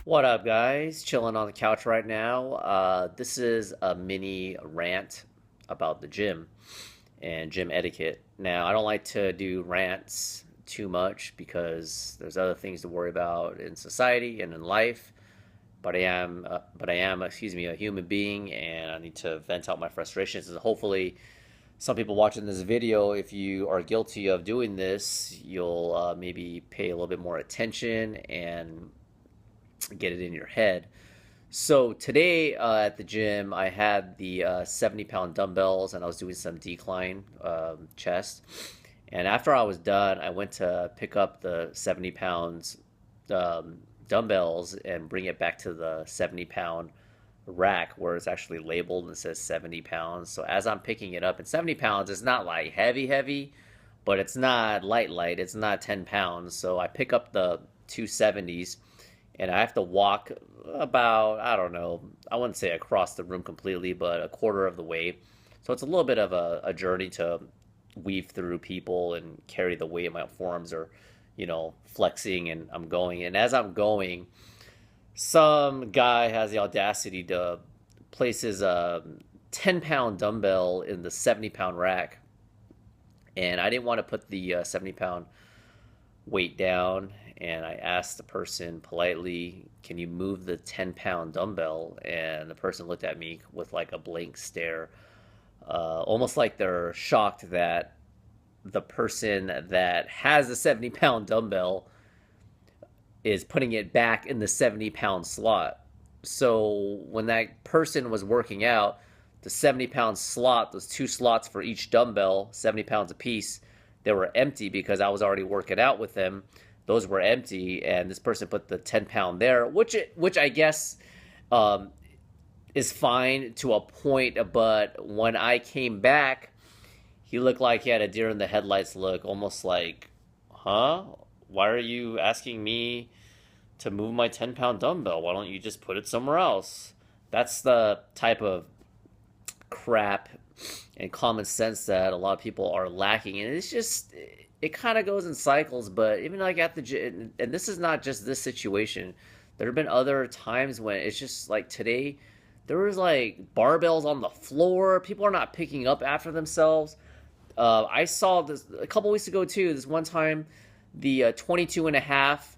What up, guys? Chilling on the couch right now. This is a mini rant about the gym and gym etiquette. Now, I don't like to do rants too much because there's other things to worry about in society and in life. But I am, a human being, and I need to vent out my frustrations. And hopefully, some people watching this video, if you are guilty of doing this, you'll maybe pay a little bit more attention and get it in your head. So today at the gym, I had the 70-pound dumbbells and I was doing some decline chest. And after I was done, I went to pick up the 70 pounds dumbbells and bring it back to the 70-pound rack where it's actually labeled and it says 70 pounds. So as I'm picking it up, and 70 pounds is not like heavy, heavy, but it's not light. It's not 10 pounds. So I pick up the 270s and I have to walk about, I don't know, I wouldn't say across the room completely, but a quarter of the way. So it's a little bit of a journey to weave through people and carry the weight. My forearms are, flexing and I'm going. And as I'm going, some guy has the audacity to place his 10-pound dumbbell in the 70-pound rack. And I didn't want to put the 70-pound weight down, and I asked the person politely, "Can you move the 10-pound dumbbell?" And the person looked at me with like a blank stare, almost like they're shocked that the person that has the 70-pound dumbbell is putting it back in the 70-pound slot. So when that person was working out, the 70-pound slot, those two slots for each dumbbell, 70 pounds apiece, they were empty because I was already working out with them. Those were empty, and this person put the 10-pound there, which I guess um, is fine to a point. But when I came back, he looked like he had a deer in the headlights look, almost like, "Huh? Why are you asking me to move my 10-pound dumbbell? Why don't you just put it somewhere else?" That's the type of crap and common sense that a lot of people are lacking, and it's just it kind of goes in cycles. But even like at the gym, and this is not just this situation, there have been other times when it's just like today there was like barbells on the floor, people are not picking up after themselves. I saw this a couple weeks ago too. This one time, the 22 and a half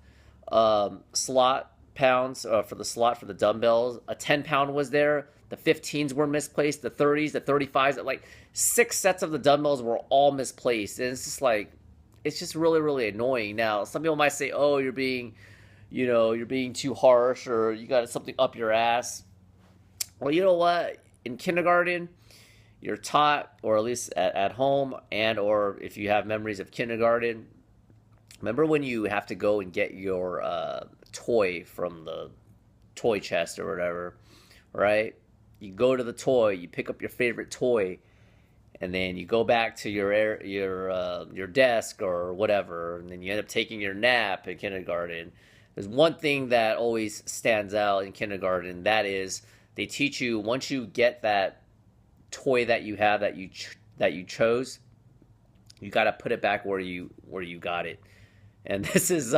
slot pounds for the slot for the dumbbells, a 10-pound was there. The 15s were misplaced, the 30s, the 35s, like 6 sets of the dumbbells were all misplaced. And it's just like, it's just really, really annoying. Now, some people might say, "Oh, you're being too harsh, or you got something up your ass." Well, you know what? In kindergarten, you're taught, or at least at home, and or if you have memories of kindergarten, remember when you have to go and get your toy from the toy chest or whatever, right? You go to the toy, you pick up your favorite toy, and then you go back to your desk or whatever, and then you end up taking your nap in kindergarten. There's one thing that always stands out in kindergarten. That is, they teach you once you get that toy that you have that you chose, you got to put it back where you got it. And this is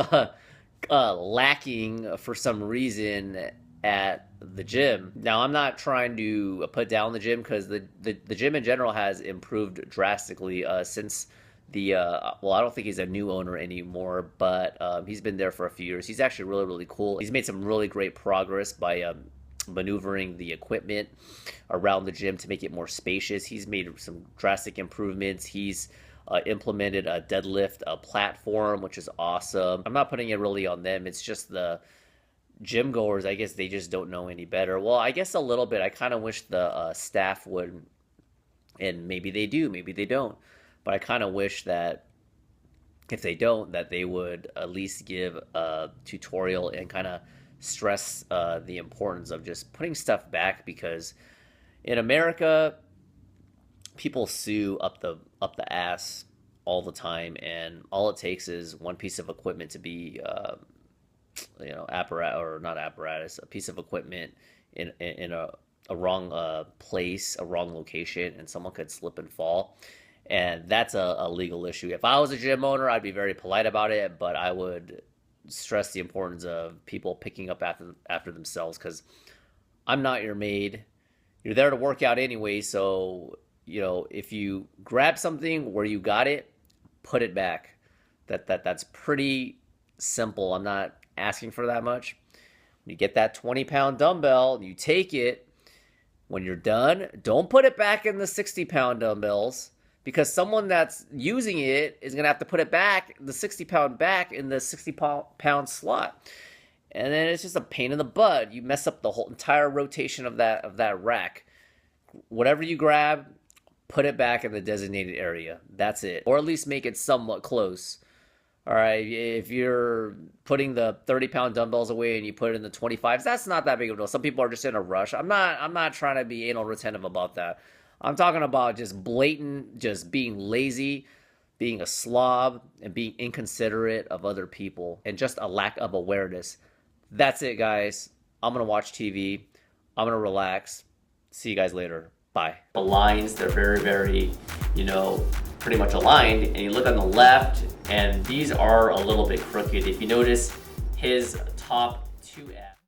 lacking for some reason at the gym. Now, I'm not trying to put down the gym because the gym in general has improved drastically since well, I don't think he's a new owner anymore, but he's been there for a few years. He's actually really, really cool. He's made some really great progress by maneuvering the equipment around the gym to make it more spacious. He's made some drastic improvements. He's implemented a deadlift platform, which is awesome. I'm not putting it really on them. It's just the gym goers. I guess they just don't know any better. Well, I guess a little bit. I kind of wish the staff would, and maybe they do, maybe they don't. But I kind of wish that if they don't, that they would at least give a tutorial and kind of stress the importance of just putting stuff back, because in America, people sue up the ass all the time, and all it takes is one piece of equipment to be, apparatus, or not apparatus, a piece of equipment in a wrong place, a wrong location, and someone could slip and fall. And that's a legal issue. If I was a gym owner, I'd be very polite about it, but I would stress the importance of people picking up after themselves, because I'm not your maid. You're there to work out anyway, so if you grab something where you got it, put it back. That's pretty simple. I'm not asking for that much. When you get that 20-pound dumbbell and you take it, when you're done, don't put it back in the 60-pound dumbbells, because someone that's using it is going to have to put it back, the 60-pound back in the 60-pound slot. And then it's just a pain in the butt. You mess up the whole entire rotation of that rack. Whatever you grab, put it back in the designated area. That's it. Or at least make it somewhat close. All right, if you're putting the 30-pound dumbbells away and you put it in the 25s, that's not that big of a deal. Some people are just in a rush. I'm not trying to be anal retentive about that. I'm talking about just blatant, just being lazy, being a slob, and being inconsiderate of other people, and just a lack of awareness. That's it, guys. I'm going to watch TV. I'm going to relax. See you guys later. Bye. The lines, they're very, very, pretty much aligned. And you look on the left, and these are a little bit crooked. If you notice, his top two abs.